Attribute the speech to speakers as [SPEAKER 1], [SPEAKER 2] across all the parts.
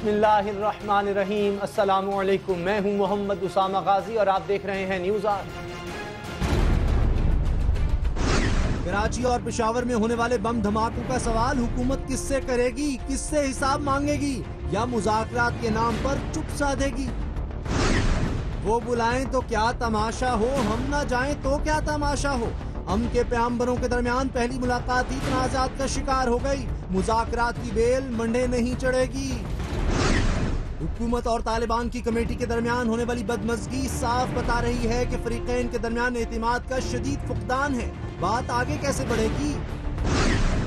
[SPEAKER 1] बिस्मिल्लाहिर्रहमानिर्रहीम। अस्सलामुअलैकुम। मैं हूं मोहम्मद उसामा गाजी और आप देख रहे हैं न्यूज़ आर।
[SPEAKER 2] कराची और पेशावर में होने वाले बम धमाकों का सवाल हुकूमत किससे करेगी, किससे हिसाब मांगेगी या मुज़ाकरात के नाम पर चुप साधेगी। वो बुलाएं तो क्या तमाशा हो, हम ना जाएं तो क्या तमाशा हो। हम के पैगंबरों के दरमियान पहली मुलाकात ही तनाज़ात का शिकार हो गई। मुज़ाकरात की बेल मंडे नहीं चढ़ेगी। हुकूमत और तालिबान की कमेटी के दरमियान होने वाली बदमज़गी साफ बता रही है कि फरीक़ैन के दरमियान एतिमाद का शदीद फुक़दान है। बात आगे कैसे बढ़ेगी।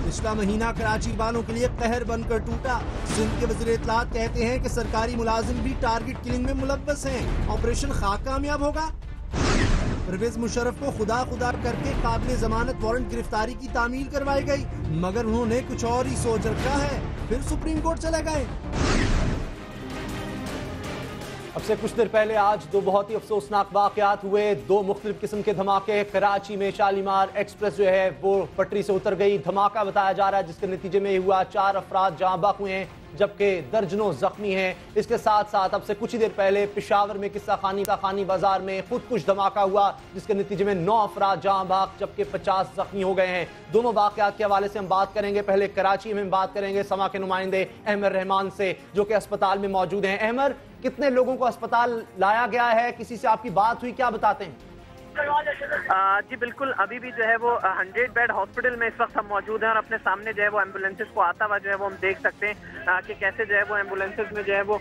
[SPEAKER 2] पिछला महीना कराची वालों के लिए कहर बनकर टूटा। सिंध के वज़ीर इत्तलात कहते हैं कि सरकारी मुलाजिम भी टारगेट किलिंग में मुलव्वस हैं। ऑपरेशन खाक कामयाब होगा। परवेज मुशर्रफ को खुदा खुदा करके काबिल जमानत वारंट गिरफ्तारी की तामील करवाई गई, मगर उन्होंने कुछ और ही सोच रखा है, फिर सुप्रीम कोर्ट चले गए।
[SPEAKER 1] अब से कुछ देर पहले आज दो बहुत ही अफसोसनाक वाक़यात हुए। दो मुख्तलिफ किस्म के धमाके। कराची में शालीमार एक्सप्रेस जो है वो पटरी से उतर गई। धमाका बताया जा रहा है जिसके नतीजे में हुआ 4 अफराद जहाँ बाक हुए हैं जबकि दर्जनों जख्मी हैं। इसके साथ साथ अब से कुछ ही देर पहले पेशावर में किस्सा खानी बाजार में खुद कुछ धमाका हुआ जिसके नतीजे में 9 अफराद जहाँ बाक जबकि 50 जख्मी हो गए हैं। दोनों वाक़यात के हवाले से हम बात करेंगे। पहले कराची में बात करेंगे समा के नुमाइंदे अहमर रहमान से जो कि अस्पताल में मौजूद हैं। अहमर, कितने लोगों को अस्पताल लाया गया है, किसी से आपकी बात हुई, क्या बताते हैं?
[SPEAKER 3] जी बिल्कुल, अभी भी जो है वो 100 बेड हॉस्पिटल में इस वक्त हम मौजूद हैं और अपने सामने जो है वो एम्बुलेंसेस को आता हुआ जो है वो हम देख सकते हैं कि कैसे जो है वो एम्बुलेंसेस में जो है वो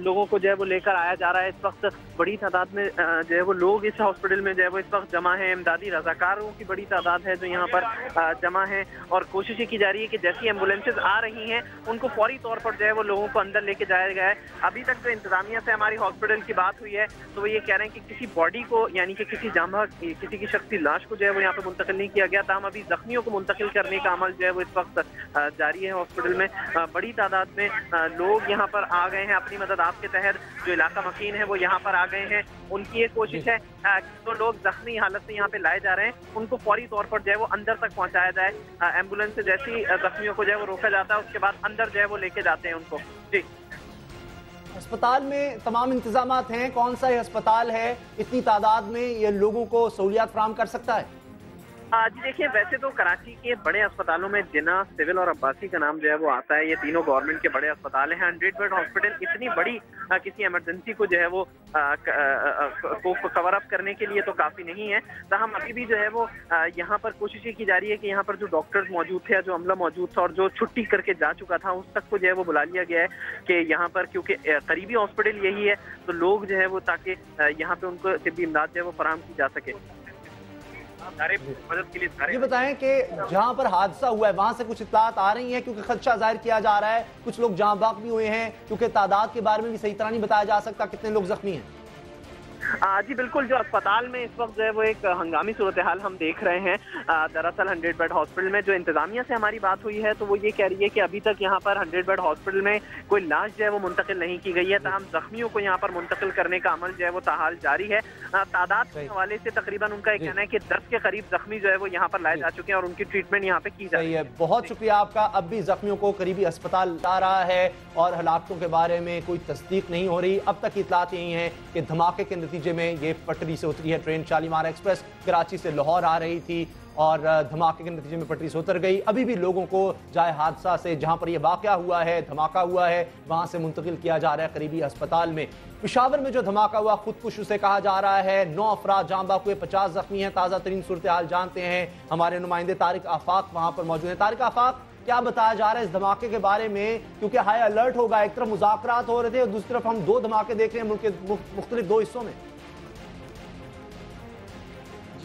[SPEAKER 3] लोगों को जो है वो लेकर आया जा रहा है। इस वक्त बड़ी तादाद में जो है वो लोग इस हॉस्पिटल में जो है वो इस वक्त जमा है। इमदादी रजाकारों की बड़ी तादाद है जो यहाँ पर जमा है और कोशिश की जा रही है कि जैसी एम्बुलेंसेज आ रही हैं उनको फौरी तौर पर जो है वो लोगों को अंदर लेके जाया गया है। अभी तक जो इंतजामिया से हमारी हॉस्पिटल की बात हुई है तो वो ये कह रहे हैं कि किसी बॉडी को यानी कि किसी जामा किसी की शख्सी लाश को जो है वो यहाँ पे मुंतकिल नहीं किया गया था। हम अभी जख्मियों को मुंतकिल करने का अमल जो है वो इस वक्त जारी है हॉस्पिटल में। बड़ी तादाद में लोग यहाँ पर आ गए हैं। अपनी मदद आपके तहत जो इलाका मकीन है वो यहाँ पर आ गए हैं। उनकी ये कोशिश है जो लोग जख्मी हालत में यहाँ पे लाए जा रहे हैं उनको फौरी तौर पर जो है वो अंदर तक पहुँचाया जाए। एम्बुलेंस से जैसी जख्मियों को जो है वो रोका जाता है उसके बाद अंदर जो है वो लेके जाते हैं उनको। जी,
[SPEAKER 1] अस्पताल में तमाम इंतजामात हैं। कौन सा ये अस्पताल है इतनी तादाद में ये लोगों को सहूलियात फराहम कर सकता है?
[SPEAKER 3] जी देखिए, वैसे तो कराची के बड़े अस्पतालों में जिना, सिविल और अब्बासी का नाम जो है वो आता है। ये तीनों गवर्नमेंट के बड़े अस्पताल हैं। 100 बेड हॉस्पिटल इतनी बड़ी किसी इमरजेंसी को जो है वो को कवर अप करने के लिए तो काफ़ी नहीं है। तो हम अभी भी जो है वो यहाँ पर कोशिश की जा रही है कि यहाँ पर जो डॉक्टर्स मौजूद थे, जो अमला मौजूद था और जो छुट्टी करके जा चुका था उस तक को जो है वो बुला लिया गया है कि यहाँ पर क्योंकि करीबी हॉस्पिटल यही है तो लोग जो है वो ताकि यहाँ पे उनको तिब्बी इमदाद जो है वो फराहम की जा सके। मदद के लिए
[SPEAKER 1] ये बताएं कि जहां पर हादसा हुआ है वहां से कुछ इत्तलात आ रही हैं क्योंकि खदशा जाहिर किया जा रहा है कुछ लोग जहां बाक भी हुए हैं क्योंकि तादाद के बारे में भी सही तरह नहीं बताया जा सकता कितने लोग जख्मी हैं।
[SPEAKER 3] जी बिल्कुल, जो अस्पताल में इस वक्त जो है वो एक हंगामी सूरत हाल हम देख रहे हैं। दरअसल 100 बेड हॉस्पिटल में जो इंतजामिया से हमारी बात हुई है तो वो ये कह रही है कि अभी तक यहाँ पर 100 बेड हॉस्पिटल में कोई लाश जो है वो मुंतकिल नहीं की गई है। तमाम जख्मियों को यहाँ पर मुंतकिल करने का अमल जो है वो ताहाल जारी है। तादाद के हवाले से तकरीबन उनका एक कहना है कि 10 के करीब जख्मी जो है वो यहाँ पर लाए जा चुके हैं और उनकी ट्रीटमेंट यहाँ पे की जा रही है।
[SPEAKER 1] बहुत शुक्रिया आपका। अब भी जख्मियों को करीबी अस्पताल ला रहा है और हालातों के बारे में कोई तस्दीक नहीं हो रही। अब तक इत्तलात यही है कि धमाके के नतीजे में ये पटरी से उतरी है ट्रेन। शालीमार एक्सप्रेस कराची से लाहौर आ रही थी और धमाके के नतीजे में पटरी से उतर गई। अभी भी लोगों को जाए हादसा से जहां पर यह वाकया हुआ है, धमाका हुआ है, वहां से मुंतकिल किया जा रहा है करीबी अस्पताल में। पेशावर में जो धमाका हुआ खुदकुश उसे कहा जा रहा है। 9 अफराद जहां बाक हुए, 50 जख्मी हैं। ताज़ा तरीन सूरत हाल जानते हैं हमारे नुमाइंदे तारिक आफाक वहां पर मौजूद है। तारिक आफाक, क्या बताया जा रहा है इस धमाके के बारे में क्योंकि हाई अलर्ट होगा। एक तरफ मुज़ाकरात हो रहे थे और दूसरी तरफ हम 2 धमाके देख रहे हैं मुल्क के मुख्तलिफ 2 हिस्सों में।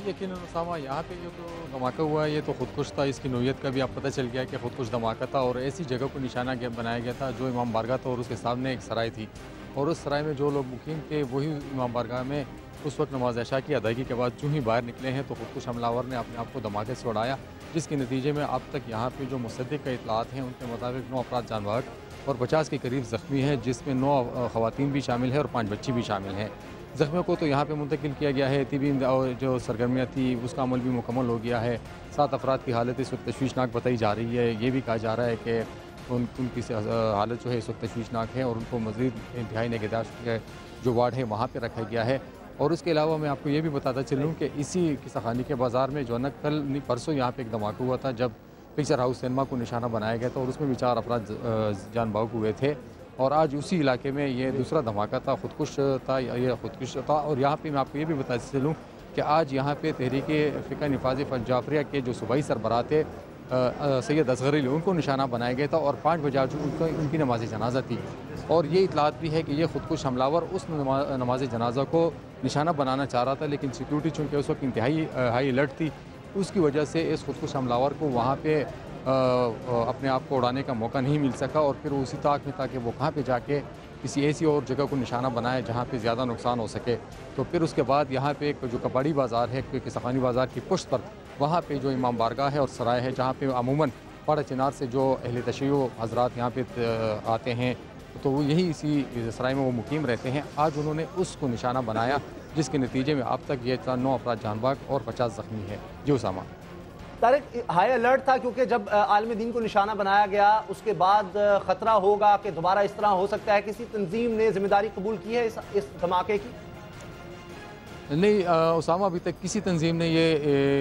[SPEAKER 4] यकीन उसामा, यहाँ पे जो तो धमाका हुआ है ये तो खुदकुश था। इसकी नोयत का भी आप पता चल गया कि खुदकुश धमाका था और ऐसी जगह को निशाना बनाया गया था जो इमाम बारगाह था और उसके सामने एक सराय थी और उस सराय में जो लोग मुकीम थे वही इमाम बारगाह में उस वक्त नमाज इशा की अदायगी के बाद जो ही बाहर निकले हैं तो खुदकुश हमलावर ने अपने आप को धमाके से उड़ाया, जिसके नतीजे में अब तक यहाँ पे जो मुसद्दिक का इतलात हैं उनके मुताबिक 9 अफराद जान बाहक और 50 के करीब ज़ख्मी हैं, जिसमें 9 ख़वातीन भी शामिल हैं और 5 बच्ची भी शामिल हैं। ज़ख्मियों को तो यहाँ पे मुंतकिल किया गया है। तिबी जो सरगर्मियाँ थी उसका अमल भी मुकम्मल हो गया है। 7 अफराद की हालत इस वक्त तशवीशनाक बताई जा रही है। ये भी कहा जा रहा है कि उनकी हालत जो है इस वक्त तशवीशनाक है और उनको मज़ीद इंतहाई निगहदाश्त जो वार्ड है वहाँ पर रखा गया है। और उसके अलावा मैं आपको ये भी बताता चलूँ कि इसी किस्साखानी के बाज़ार में जो है ना कल परसों यहाँ पे एक धमाका हुआ था जब पिक्चर हाउस सिनेमा को निशाना बनाया गया था और उसमें भी 4 अफराद जान बाहक हुए थे। और आज उसी इलाके में ये दूसरा धमाका था, खुदकुश था। और यहाँ पे मैं आपको ये भी बताते चलूँ कि आज यहाँ पे तहरीक फ़िक़्ह निफ़ाज़ जाफरिया के जो सूबाई सरबराह थे सैयद असगर अली उनको निशाना बनाया गया था और 5 बजे उनकी नमाज जनाजा थी। और ये इतलात भी है कि ये खुदकुश हमलावर उस नमाज जनाजा को निशाना बनाना चाह रहा था, लेकिन सिक्योरिटी चूँकि उस वक्त इंतहाई हाई अलर्ट थी, उसकी वजह से इस खुदकुश हमलावर को वहाँ पे अपने आप को उड़ाने का मौका नहीं मिल सका और फिर उसी ताक में था कि वो कहाँ पे जाके किसी ऐसी और जगह को निशाना बनाए जहाँ पे ज़्यादा नुकसान हो सके। तो फिर उसके बाद यहाँ पे एक जो कबाड़ी बाज़ार है, किसानी बाज़ार की पुश्त पर वहाँ पे जो इमाम बारगाह है और सराय है, जहाँ पे अमूमन पहाड़ चिनार से जो अहले तशय्यो हज़रात यहाँ पे आते हैं, तो वो यही इसी सराय में वो मुकीम रहते हैं। आज उन्होंने उसको निशाना बनाया, जिसके नतीजे में अब तक ये 9 अफराद जान बाहक और 50 ज़ख्मी है। जी उसामा।
[SPEAKER 1] तारिक, हाई अलर्ट था क्योंकि जब आलम दिन को निशाना बनाया गया उसके बाद ख़तरा होगा कि दोबारा इस तरह हो सकता है। किसी तंजीम ने जिम्मेदारी कबूल की है इस धमाके की?
[SPEAKER 4] नहीं उसामा, अभी तक किसी तंजीम ने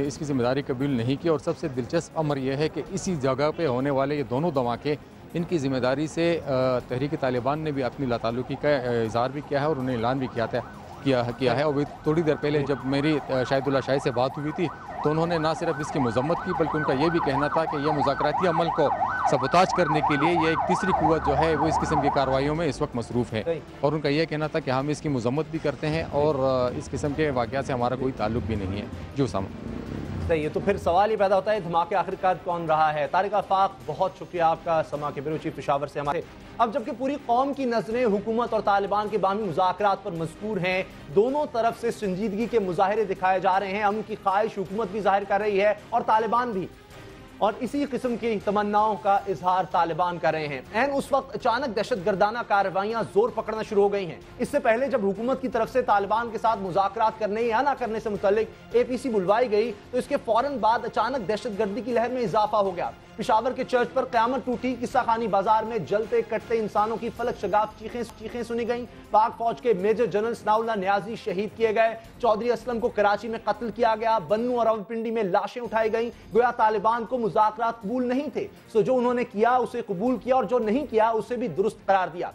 [SPEAKER 4] इसकी ज़िम्मेदारी कबूल नहीं की। और सबसे दिलचस्प अमर यह है कि इसी जगह पे होने वाले ये दोनों धमाके, इनकी ज़िम्मेदारी से तहरीक तालिबान ने भी अपनी लाताल्लुकी का इज़हार भी किया है और उन्हें ऐलान भी किया है। और थोड़ी देर पहले जब मेरी शाहिदुल्लाह शाही से बात हुई थी तो उन्होंने ना सिर्फ इसकी मजम्मत की बल्कि उनका ये भी कहना था कि यह मुज़ाकराती अमल को सबोताज करने के लिए ये एक तीसरी कुव्वत जो है वो इस किस्म की कार्रवाइयों में इस वक्त मसरूफ़ है। और उनका यह कहना था कि हम इसकी मजम्मत भी करते हैं और इस किस्म के वाक़यात से हमारा कोई ताल्लुक भी नहीं है। जी उसामा।
[SPEAKER 1] सही है, तो फिर सवाल ये पैदा होता है धमाके आखिरकार कौन रहा है? तारिक आफाक, बहुत शुक्रिया आपका समा के ब्यूरो चीफ पेशावर से हमारे। अब जबकि पूरी कौम की नजरें हुकूमत और तालिबान के बामी मुज़ाकरात पर मज़कूर हैं, दोनों तरफ से संजीदगी के मुजाहरे दिखाए जा रहे हैं, अमन की ख्वाहिश हुकूमत भी जाहिर कर रही है और तालिबान भी, और इसी किस्म की तमन्नाओं का इजहार तालिबान कर रहे हैं। एन उस वक्त अचानक दहशतगर्दाना कार्रवाइयां जोर पकड़ना शुरू हो गई हैं। इससे पहले जब हुकूमत की तरफ से तालिबान के साथ मुज़ाकरात करने या ना करने से मुतल्लिक APC बुलवाई गई तो इसके फौरन बाद अचानक दहशतगर्दी की लहर में इजाफा हो गया। पिशावर के चर्च पर क़यामत टूटी, किस्साखानी बाजार में जलते कटते इंसानों की फलक शगाफ चीखें सुनी गईं। पाक फौज के मेजर जनरल सनाउल्लाह न्याजी शहीद किए गए। चौधरी असलम को कराची में कत्ल किया गया। बन्नू और रावलपिंडी में लाशें उठाई गईं। गोया तालिबान को मुज़ाकरात कबूल नहीं थे, सो जो उन्होंने किया उसे कबूल किया और जो नहीं किया उसे भी दुरुस्त करार दिया।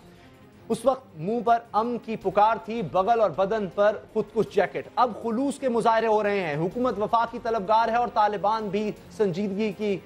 [SPEAKER 1] उस वक्त मुंह पर अमन की पुकार थी, बगल और बदन पर खुदकुश जैकेट। अब खुलूस के मुजाहरे हो रहे हैं। हुकूमत वफाक की तलबगार है और तालिबान भी संजीदगी की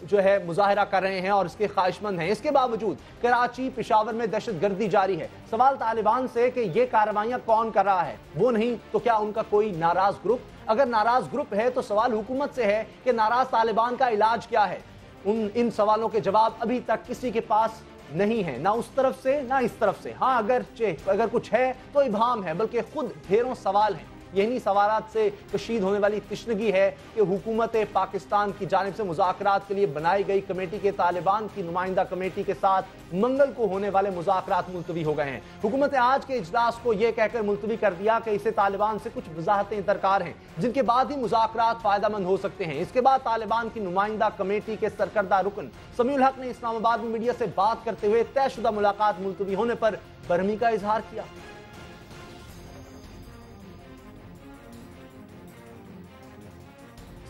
[SPEAKER 1] जो है मुजाहरा कर रहे हैं और इसके ख्वाहिशमंद हैं। इसके बावजूद कराची पेशावर में दहशतगर्दी जारी है। सवाल तालिबान से कि ये कार्रवाइयां कौन कर रहा है, वो नहीं तो क्या उनका कोई नाराज ग्रुप? अगर नाराज ग्रुप है तो सवाल हुकूमत से है कि नाराज तालिबान का इलाज क्या है। इन सवालों के जवाब अभी तक किसी के पास नहीं है, ना उस तरफ से ना इस तरफ से। हाँ, अगर कुछ है तो इबाम है, बल्कि खुद ढेरों सवाल हैं। यही सवालात से कशीद होने वाली तशनगी है कि हुकूमत पाकिस्तान की जानिब से मुज़ाकरात के लिए बनाई गई कमेटी के तालिबान की नुमाइंदा कमेटी के साथ मंगल को होने वाले मुज़ाकरात मुलतवी हो गए हैं। हुकूमत ने आज के इजलास को यह कहकर मुलतवी कर दिया कि इसे तालिबान से कुछ वजाहतें दरकार हैं जिनके बाद ही मुज़ाकरात फ़ायदामंद हो सकते हैं। इसके बाद तालिबान की नुमाइंदा कमेटी के सरकर्दा रुकन समीउल हक ने इस्लामाबाद में मीडिया से बात करते हुए तयशुदा मुलाकात मुलतवी होने पर बरहमी का इजहार किया।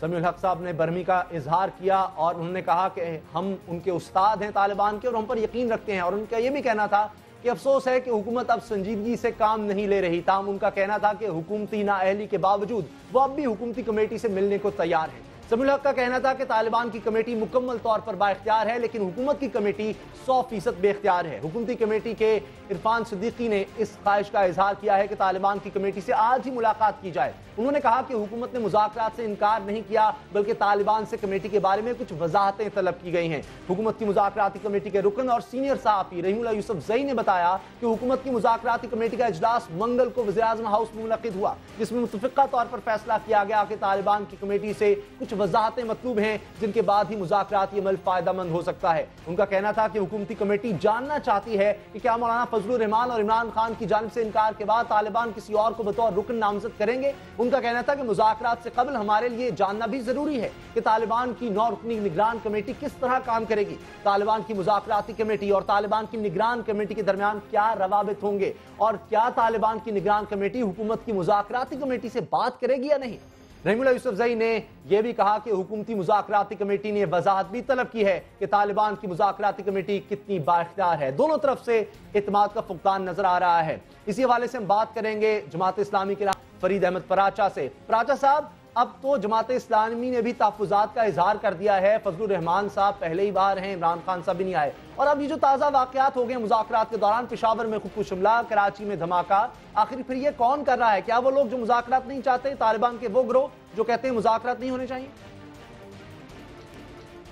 [SPEAKER 1] समीउल हक साहब ने बरहमी का इजहार किया और उन्होंने कहा कि हम उनके उस्ताद हैं तालिबान के और हम पर यकीन रखते हैं। और उनका यह भी कहना था कि अफसोस है कि हुकूमत अब संजीदगी से काम नहीं ले रही। ताम उनका कहना था कि हुकूमती नाअहली के बावजूद वो अब भी हुकूमती कमेटी से मिलने को तैयार है। समीउल हक का कहना था कि तालिबान की कमेटी मुकम्मल तौर पर बाइख्तियार है, लेकिन हुकूमत की कमेटी 100% बेख्तियार है। हुकूमती कमेटी के इरफान सिद्दीकी ने इस ख्वाहिश का इजहार किया है कि तालिबान की कमेटी से आज ही मुलाकात की जाए। उन्होंने कहा कि हुकूमत ने मुज़ाकरात से इनकार नहीं किया, बल्कि तालिबान से कमेटी के बारे में कुछ वजाहतें तलब की गई हैं। हुकूमत की मुज़ाकराती कमेटी के रुकन और सीनियर सहाफ़ी रहीमुल्लाह यूसुफ़ज़ई ने बताया कि हुकूमत की मुज़ाकराती कमेटी का इजलास मंगल को वज़ीर-ए-आज़म हाउस में मुनक़िद हुआ, जिसमें मुतफ़िक़ा तौर पर फैसला किया गया कि तालिबान की कमेटी से कुछ वजाहतें मतलूब हैं जिनके बाद ही मुज़ाकराती अमल फायदेमंद हो सकता है। उनका कहना था कि हुकूमती कमेटी जानना चाहती है कि क्या मौलाना फजलुर रहमान और इमरान खान की जानिब से इनकार के बाद तालिबान किसी और को बतौर रुकन नामजद करेंगे। उनका कहना था कि मुज़ाकरात से कबल हमारे लिए जानना भी जरूरी है कि तालिबान की 9 रुकनी निगरान कमेटी किस तरह काम करेगी। तालिबान की मुज़ाकराती कमेटी और तालिबान की निगरान कमेटी के दरमियान क्या रवाबित होंगे और क्या तालिबान की निगरान कमेटी हुकूमत की मुज़ाकराती कमेटी से बात करेगी या नहीं। रहीमुल्लाह यूसुफजई ने यह भी कहा कि हुकूमती मुज़ाकराती कमेटी ने वजाहत भी तलब की है कि तालिबान की मुज़ाकराती कमेटी कितनी बाइख्तियार है। दोनों तरफ से इत्मीनान का फुकदान नजर आ रहा है। इसी हवाले से हम बात करेंगे जमात इस्लामी के फरीद अहमद पराचा से। पराचा साहब, अब तो जमात इस्लामी ने भी तहफ़्फ़ुज़ात का इजहार कर दिया है। फजलुर रहमान साहब पहले ही बार हैं, इमरान खान साहब भी नहीं आए, और अब ये जो ताज़ा वाक़यात हो गए मुज़ाकरात के दौरान, पेशावर में खुदकुश हमला, कराची में धमाका, आखिर फिर ये कौन कर रहा है? क्या वो लोग जो मुज़ाकरात नहीं चाहते, तालिबान के वो गिरोह जो कहते हैं मुज़ाकरात नहीं होने चाहिए?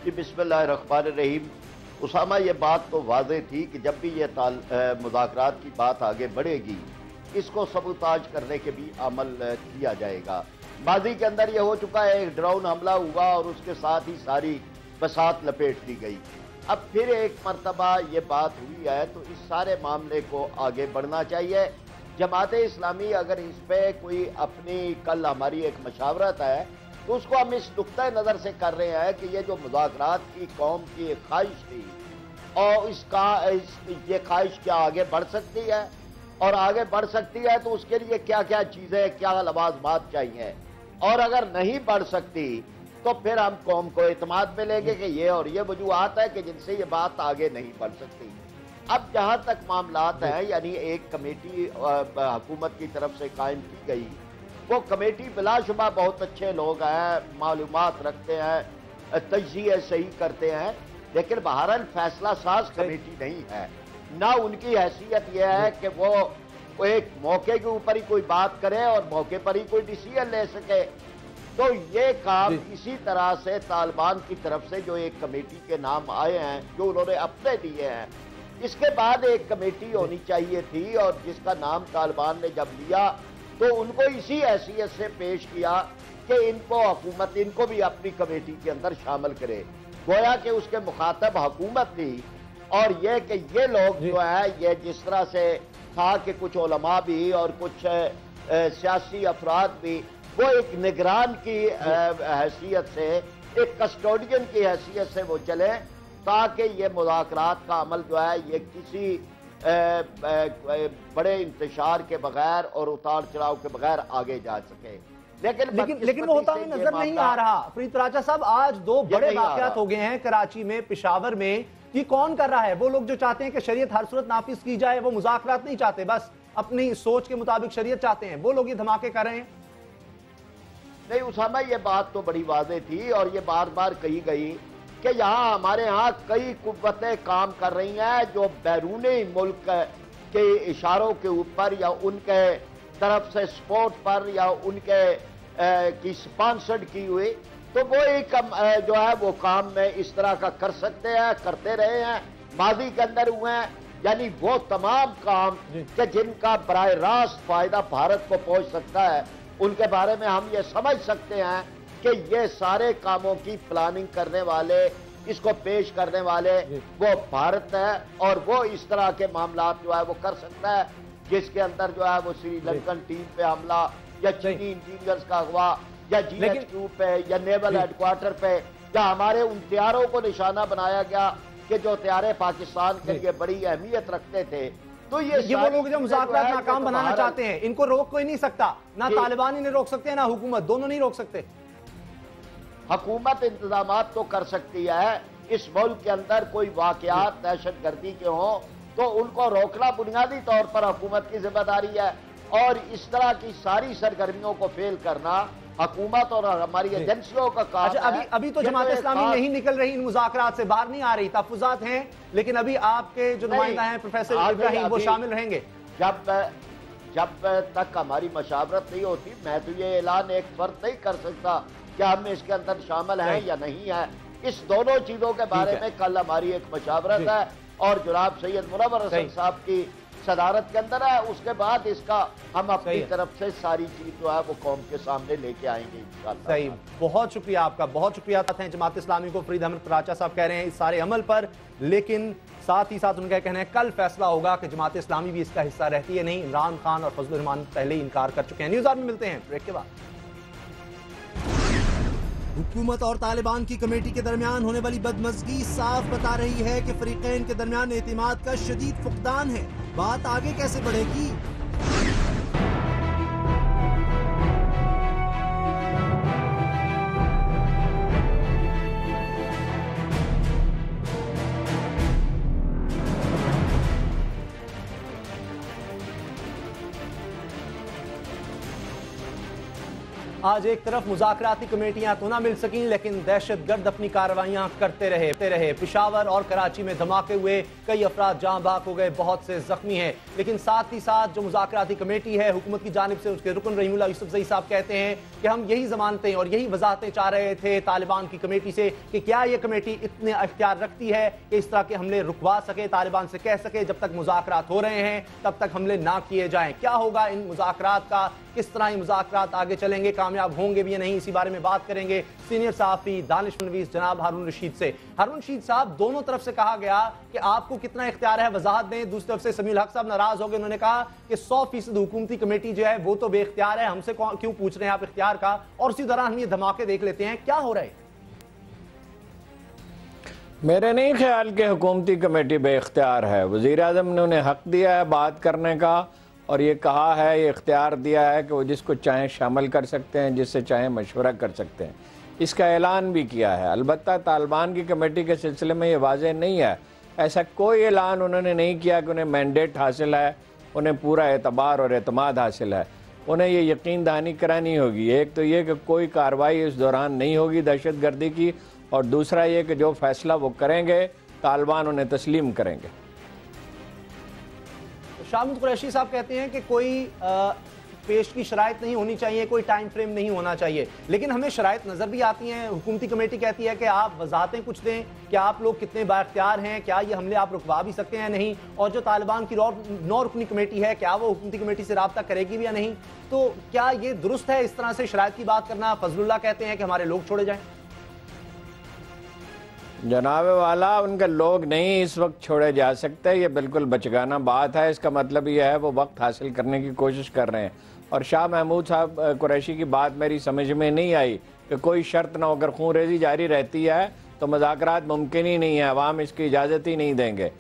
[SPEAKER 5] जी बिस्मिल्लाहिर्रहमानिर्रहीम। उसामा, ये बात तो वाज़ेह थी कि जब भी ये मुज़ाकरात की बात आगे बढ़ेगी, इसको सबूताज करने के भी अमल किया जाएगा। माजी के अंदर यह हो चुका है, एक ड्रोन हमला हुआ और उसके साथ ही सारी बसात लपेट दी गई। अब फिर एक मरतबा ये बात हुई है तो इस सारे मामले को आगे बढ़ना चाहिए। जमात इस्लामी अगर इस पर कोई अपनी, कल हमारी एक मशावरत है तो उसको हम इस नुक्ता नज़र से कर रहे हैं कि ये जो मुज़ाकरात की कौम की एक ख्वाहिश थी और ये ख्वाहिश क्या आगे बढ़ सकती है, और आगे बढ़ सकती है तो उसके लिए क्या क्या चीज़ें, क्या लवाजमात चाहिए, और अगर नहीं बढ़ सकती तो फिर हम कौम को एतमाद में लेंगे कि ये और ये वजूहात है कि जिनसे ये बात आगे नहीं बढ़ सकती। अब जहाँ तक मामलात हैं, यानी एक कमेटी हुकूमत की तरफ से कायम की गई, वो कमेटी बिलाशुबा बहुत अच्छे लोग हैं, मालूमात रखते हैं, तज्ज़िया सही करते हैं, लेकिन बहरहाल फैसला साज कमेटी नहीं है। ना उनकी हैसियत यह है कि वो एक मौके के ऊपर ही कोई बात करे और मौके पर ही कोई डिसीजन ले सके। तो ये काम इसी तरह से तालिबान की तरफ से जो एक कमेटी के नाम आए हैं, जो उन्होंने अपने दिए हैं, इसके बाद एक कमेटी होनी चाहिए थी, और जिसका नाम तालिबान ने जब लिया तो उनको इसी हैसियत से पेश किया कि इनको हुकूमत, इनको भी अपनी कमेटी के अंदर शामिल करे। गोया कि उसके मुखातब हुकूमत थी, और ये कि ये लोग जो है, ये जिस तरह से था कि कुछ उलमा भी और कुछ सियासी अफराद भी, वो एक निगरान की हैसियत से, एक कस्टोडियन की हैसियत से वो चले, ताकि ये मुज़ाकरात का अमल जो है ये किसी बड़े इंतशार के बगैर और उतार चढ़ाव के बगैर आगे जा सके।
[SPEAKER 1] लेकिन वो होता हुआ नजर नहीं आ रहा। फरीद पराचा साहब, आज 2 बड़े वाक़यात हो गए हैं, कराची में, पेशावर में। ये कौन कर रहा है? वो लोग जो चाहते हैं कि शरीयत हर सूरत नाफिज की जाए, वो मुज़ाकरात नहीं चाहते, बस अपनी सोच के मुताबिक शरीयत चाहते हैं, वो लोग ये धमाके कर रहे हैं।
[SPEAKER 5] नहीं उसामा, ये बात तो बड़ी वाज़ेह थी और ये बार बार कही गई कि यहाँ हमारे यहाँ कई कुव्वतें काम कर रही हैं जो बैरूनी मुल्क के इशारों के ऊपर या उनके तरफ से सपोर्ट पर या उनके की स्पॉन्सर्ड की हुई, तो वो एक जो है वो काम में इस तरह का कर सकते हैं, करते रहे हैं, माजी के अंदर हुए हैं। यानी वो तमाम काम कि जिनका बराह रास्त फायदा भारत को पहुंच सकता है, उनके बारे में हम ये समझ सकते हैं कि ये सारे कामों की प्लानिंग करने वाले, इसको पेश करने वाले वो भारत है, और वो इस तरह के मामला जो है वो कर सकता है, जिसके अंदर जो है वो श्रीलंकन टीम पे हमला, या चीनी इंजीनियर्स का अगवा, या GHQ पे, या नेवल हेडक्वार्टर पे, या हमारे उन तैयारों को निशाना बनाया गया कि जो तैयारे पाकिस्तान के लिए बड़ी अहमियत रखते थे। तो ये
[SPEAKER 1] वो लोग जो मुज़ाकरात नाकाम बनाना चाहते हैं, इनको रोक कोई नहीं सकता, ना तालिबान ही नहीं रोक सकते, ना हुकूमत, दोनों नहीं रोक सकते।
[SPEAKER 5] हुकूमत इंतजामात तो कर सकती है। इस मुल्क के अंदर कोई वाकयात दहशतगर्दी के हों तो उनको रोकना बुनियादी तौर पर हुकूमत की जिम्मेदारी है, और इस तरह की सारी सरगर्मियों को फेल करना हुकूमत और हमारी एजेंसियों का काम है।
[SPEAKER 1] अभी तो जमात इस्लामी नहीं निकल रही, इन मुज़ाकरात से बाहर नहीं आ रही, तहफ़्फ़ुज़ात हैं, लेकिन अभी आपके जो नुमाइंदा हैं प्रोफेसर इब्राहिम, वो शामिल रहेंगे।
[SPEAKER 5] जब तक हमारी मशावरत नहीं होती, मैं तो ये ऐलान एक फर्द नहीं कर सकता कि हम इसके अंदर शामिल हैं या नहीं है। इस दोनों चीजों के बारे में कल हमारी एक मशावरत है, और जनाब सैयद मुनव्वर हसन साहब की सदारत के अंदर है। उसके बाद इसका हम अपनी
[SPEAKER 1] सही है।
[SPEAKER 5] तरफ से सारी चीज जो है वो कौम के सामने लेके आएंगे इंशाअल्लाह।
[SPEAKER 1] सही, बहुत शुक्रिया आपका, बहुत शुक्रिया हैं जमात इस्लामी को। फरीद अहमद कराचा साहब कह रहे हैं इस सारे अमल पर, लेकिन साथ ही साथ उनका कहना है कल फैसला होगा कि जमात इस्लामी भी इसका हिस्सा रहती है नहीं। इमरान खान और फजलुर रहमान पहले ही इनकार कर चुके हैं। न्यूज़ आवर में मिलते हैं ब्रेक के बाद।
[SPEAKER 2] हुकूमत और तालिबान की कमेटी के दरमियान होने वाली बदमज़गी साफ बता रही है कि फरीकैन के दरमियान एतिमाद का शदीद फुकदान है। बात आगे कैसे बढ़ेगी?
[SPEAKER 1] आज एक तरफ मुज़ाकराती कमेटियां तो ना मिल सकीं, लेकिन दहशतगर्द अपनी कार्रवाइयां करते रहे। पेशावर और कराची में धमाके हुए, कई अफराद जाँ बाक हो गए, बहुत से जख्मी हैं। लेकिन साथ ही साथ जो मुज़ाकराती कमेटी है हुकूमत की जानिब से, उसके रुकन रहीमुल्लाह यूसुफजई साहब कहते हैं कि हम यही ज़मानतें और यही वजाहतें चाह रहे थे तालिबान की कमेटी से कि क्या ये कमेटी इतने अख्तियार रखती है कि इस तरह के हमले रुकवा सके, तालिबान से कह सके जब तक मुज़ाकरात हो रहे हैं तब तक हमले ना किए जाएं। क्या होगा इन मुज़ाकरात का, किस तरह ये मुज़ाकरात आगे चलेंगे, कामयाब होंगे भी या नहीं, इसी बारे में बात करेंगे सीनियर सहाफ़ी दानिश-नवीस जनाब हारून रशीद से। हारून रशीद साहब, दोनों तरफ से कहा गया कि आपको कितना इख्तियार है, वजाहत दें। दूसरी तरफ से समीउल हक साहब नाराज हो गए, उन्होंने कहा कि 100% हुकूमती कमेटी जो है वो तो बेख्तियार है, हमसे क्यों पूछ रहे हैं आप इख्तियार का। और उसी दौरान हम ये धमाके देख लेते हैं, क्या हो रहा है?
[SPEAKER 6] मेरे नहीं ख्याल कि हुकूमती कमेटी बेख्तियार है। वज़ीर आज़म ने उन्हें हक दिया है बात करने का, और ये कहा है, ये इख्तियार दिया है कि वो जिसको चाहें शामिल कर सकते हैं, जिससे चाहें मशवरा कर सकते हैं। इसका ऐलान भी किया है। अलबत्ता तालिबान की कमेटी के सिलसिले में ये वाज़ेह नहीं है, ऐसा कोई ऐलान उन्होंने नहीं किया कि उन्हें मैंडेट हासिल है, उन्हें पूरा एतबार और एतमाद हासिल है। उन्हें ये यकीन दहानी करानी होगी, एक तो ये कि कोई कार्रवाई इस दौरान नहीं होगी दहशत गर्दी की, और दूसरा ये कि जो फैसला वो करेंगे तालिबान उन्हें तस्लीम करेंगे।
[SPEAKER 1] शाहमद कुरैशी साहब कहते हैं कि कोई पेश की शराइत नहीं होनी चाहिए, कोई टाइम फ्रेम नहीं होना चाहिए, लेकिन हमें शराइत नज़र भी आती हैं। हुकूमती कमेटी कहती है कि आप वजाहतें कुछ दें कि आप लोग कितने बाख्तियार हैं, क्या ये हमले आप रुकवा भी सकते हैं नहीं, और जो तालिबान की 9 रुकनी कमेटी है क्या वो हुकूमती कमेटी से रब्ता करेगी भी या नहीं। तो क्या ये दुरुस्त है इस तरह से शराइत की बात करना? फजलुल्लाह कहते हैं कि हमारे लोग छोड़े जाएं।
[SPEAKER 6] जनाब वाला, उनके लोग नहीं इस वक्त छोड़े जा सकते, ये बिल्कुल बचगाना बात है। इसका मतलब यह है वो वक्त हासिल करने की कोशिश कर रहे हैं। और शाह महमूद साहब कुरैशी की बात मेरी समझ में नहीं आई कि कोई शर्त ना होकर खून रेजी जारी रहती है तो मुज़ाकरात मुमकिन ही नहीं है, अवाम इसकी इजाज़त ही नहीं देंगे।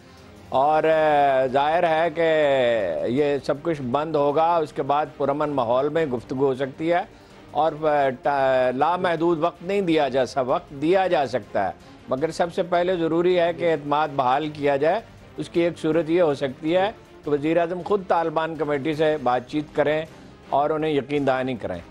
[SPEAKER 6] और ज़ाहिर है कि ये सब कुछ बंद होगा, उसके बाद पुरअमन माहौल में गुफ्तगू हो सकती है, और लामहदूद वक्त नहीं दिया जा सकता, वक्त दिया जा सकता है, मगर सबसे पहले ज़रूरी है कि एतमाद बहाल किया जाए। उसकी एक सूरत ये हो सकती है कि वज़ीर आज़म ख़ुद तालिबान कमेटी से बातचीत करें और उन्हें यकीन दहानी करें।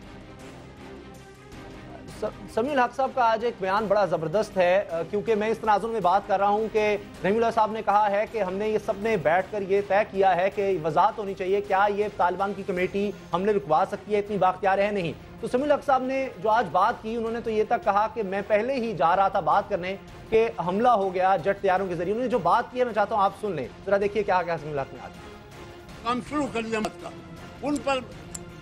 [SPEAKER 1] समीउल हक साहब का आज एक बयान बड़ा ज़बरदस्त है, क्योंकि मैं इस तनाज़ुर में बात कर रहा हूँ कि रहीमुल्लाह साहब ने कहा है कि हमने ये सब ने बैठ कर ये तय किया है कि वजाहत होनी चाहिए क्या ये तालिबान की कमेटी हमने रुकवा सकती है, इतनी बाख्तियार है नहीं। तो समीउल हक साहब ने जो आज बात की, उन्होंने तो ये तक कहा कि मैं पहले ही जा रहा था बात करने कि हमला हो गया जेट तैयारों के जरिए। उन्होंने जो बात की है मैं चाहता हूँ आप सुन लें, जरा देखिए क्या कहा समीउल हक ने आज।
[SPEAKER 7] काम शुरू कर दिया मत का, उन पर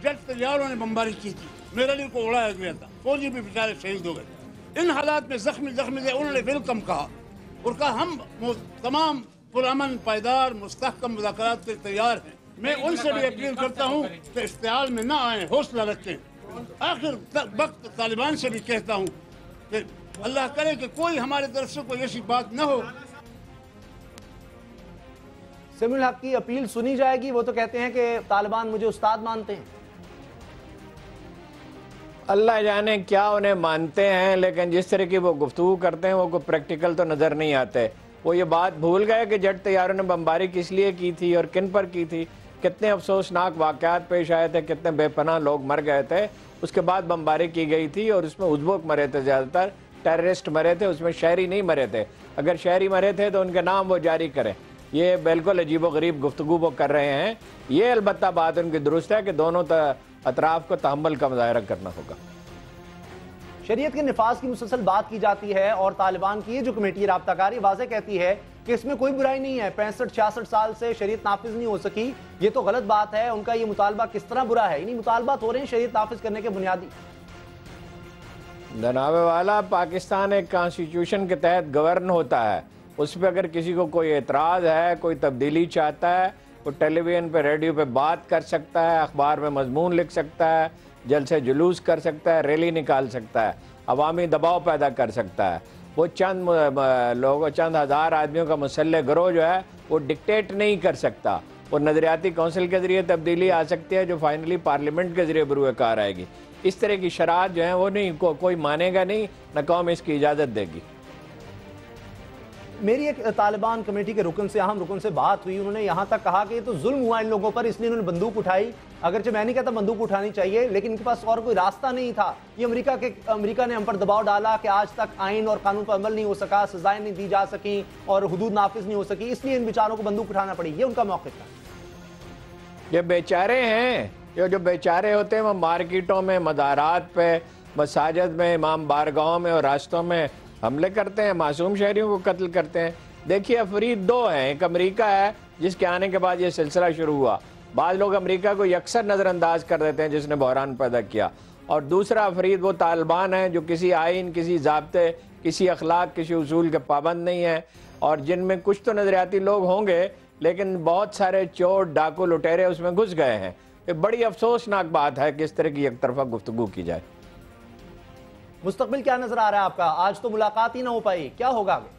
[SPEAKER 7] जेट तैयारों ने बमबारी की थी, मेरे लिए को उड़ाया गया था, फौजी भी बेचारे शहीद हो गए। इन हालात में जख्मी थे, उन्होंने वेलकम कहा और कहा हम तमाम पुरअमन पायदार मुस्तहकम मुज़ाकरात के तैयार हैं। मैं उनसे भी अपील करता हूँ कि इश्तिआल में ना आए, हौसला रखें। आखिर वक्त तालिबान से भी कहता हूँ कि अल्लाह करे कि कोई हमारे तरफ से कोई ऐसी बात न हो।
[SPEAKER 1] समीउल हक की अपील सुनी जाएगी, वो तो कहते हैं कि तालिबान मुझे उस्ताद मानते हैं।
[SPEAKER 6] अल्लाह जाने क्या उन्हें मानते हैं, लेकिन जिस तरह की वो गुफ्तगू करते हैं वो कोई प्रैक्टिकल तो नज़र नहीं आते। वो ये बात भूल गए कि जेट तैयारों ने बमबारी किस लिए की थी और किन पर की थी, कितने अफसोसनाक वाक़यात पेश आए थे, कितने बेपनाह लोग मर गए थे। उसके बाद बमबारी की गई थी और उसमें उज़्बेक मरे थे, ज़्यादातर टेररिस्ट मरे थे, उसमें शहरी नहीं मरे थे। अगर शहरी मरे थे तो उनके नाम वो जारी करें। ये बिल्कुल अजीब व गरीब गुफ्तगू वो कर रहे हैं। ये अलबत्ता बात उनकी दुरुस्त है कि दोनों अतराफ को तहम्मुल का मुज़ाहरा करना होगा।
[SPEAKER 1] शरीयत के निफाज की मुसलसल बात की जाती है और तालिबान की ये जो कमेटी राब्ताकारी वाज़ेह कहती है कि इसमें कोई बुराई नहीं है। 65-66 साल से शरीयत नाफिज नहीं हो सकी, ये तो गलत बात है। उनका ये मुतालबा किस तरह बुरा है? इन्हीं मुतालबात हो रहे हैं शरीयत नाफिज करने के बुनियादी।
[SPEAKER 6] जनाब वाला, पाकिस्तान एक कॉन्स्टिट्यूशन के तहत गवर्न होता है। उस पर अगर किसी को कोई एतराज़ है, कोई तब्दीली चाहता है, वो टेलीविज़न पे, रेडियो पे बात कर सकता है, अखबार में मजमून लिख सकता है, जलसे जुलूस कर सकता है, रैली निकाल सकता है, अवामी दबाव पैदा कर सकता है। वो चंद लोगों, चंद हज़ार आदमियों का मुसल्लह गिरोह जो है वो डिक्टेट नहीं कर सकता। वो नज़रियाती कौंसिल के ज़रिए तब्दीली आ सकती है जो फाइनली पार्लियामेंट के ज़रिए बरूए कार आएगी। इस तरह की शरात जो है वो नहीं, कोई मानेगा नहीं, न कौम इसकी इजाज़त देगी।
[SPEAKER 1] मेरी एक तालिबान कमेटी के रुकन से, अहम रुकन से बात हुई। उन्होंने यहाँ तक कहा कि ये तो जुल्म हुआ इन लोगों पर, इसलिए उन्होंने बंदूक उठाई। अगरचे मैं नहीं कहता बंदूक उठानी चाहिए, लेकिन इनके पास और कोई रास्ता नहीं था। ये अमेरिका ने हम पर दबाव डाला कि आज तक आइन और कानून पर अमल नहीं हो सका, सजाएं नहीं दी जा सकी और हुदूद नाफिज नहीं हो सकी, इसलिए इन बेचारों को बंदूक उठाना पड़ी। ये उनका मौक़िफ़ था।
[SPEAKER 6] ये बेचारे हैं, ये जो बेचारे होते हैं वो मार्केटों में, मज़ारात पे, मसाजिद में, इमाम बारगाहों में और रास्तों में हमले करते हैं, मासूम शहरियों को कत्ल करते हैं। देखिए, अफरीद दो हैं, एक अमेरिका है जिसके आने के बाद ये सिलसिला शुरू हुआ। बाद लोग अमेरिका को यकसर नज़रअंदाज कर देते हैं जिसने बहरान पैदा किया, और दूसरा अफरीद वो तालिबान है जो किसी आइन, किसी ज़ाब्ते, किसी अखलाक, किसी उसूल के पाबंद नहीं है, और जिनमें कुछ तो नज़रियाती लोग होंगे लेकिन बहुत सारे चोर, डाकू, लुटेरे उसमें घुस गए हैं। ये बड़ी अफसोसनाक बात है कि इस तरह की एक तरफा गुफ्तगू की जाए।
[SPEAKER 1] मुस्तकबिल क्या नजर आ रहा है आपका? आज तो मुलाकात ही ना हो पाई, क्या होगा आगे?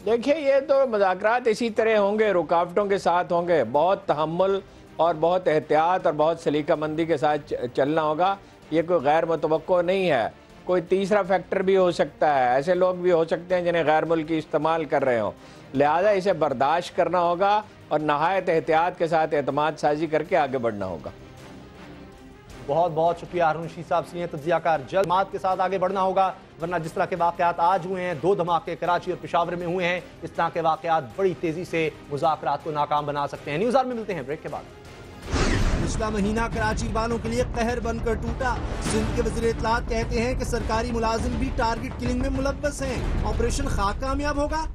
[SPEAKER 6] देखिए, ये तो मुज़ाकरात इसी तरह होंगे, रुकावटों के साथ होंगे। बहुत तहम्मुल और बहुत एहतियात और बहुत सलीकामंदी के साथ चलना होगा। ये कोई गैर मुतवक्को नहीं है। कोई तीसरा फैक्टर भी हो सकता है, ऐसे लोग भी हो सकते हैं जिन्हें गैर मुल्की इस्तेमाल कर रहे हों। लिहाजा इसे बर्दाश्त करना होगा और नहायत एहतियात के साथ एतमाद साजी करके आगे बढ़ना होगा।
[SPEAKER 1] बहुत बहुत शुक्रिया हारून रशीद साहब, सीनियर तज्जियाकार। जल्द मात के साथ आगे बढ़ना होगा, वरना जिस तरह के वाकयात आज हुए हैं, 2 धमाके कराची और पेशावर में हुए हैं, इस तरह के वाकयात बड़ी तेजी से मुज़ाकरात को नाकाम बना सकते हैं। न्यूज़ आवर में मिलते हैं ब्रेक के बाद।
[SPEAKER 2] पिछला महीना कराची वालों के लिए कहर बनकर टूटा। सिंध के वज़ीर इत्तलात कहते हैं कि सरकारी मुलाजिम भी टारगेट किलिंग में मुलव्वस हैं। ऑपरेशन खाक कामयाब होगा?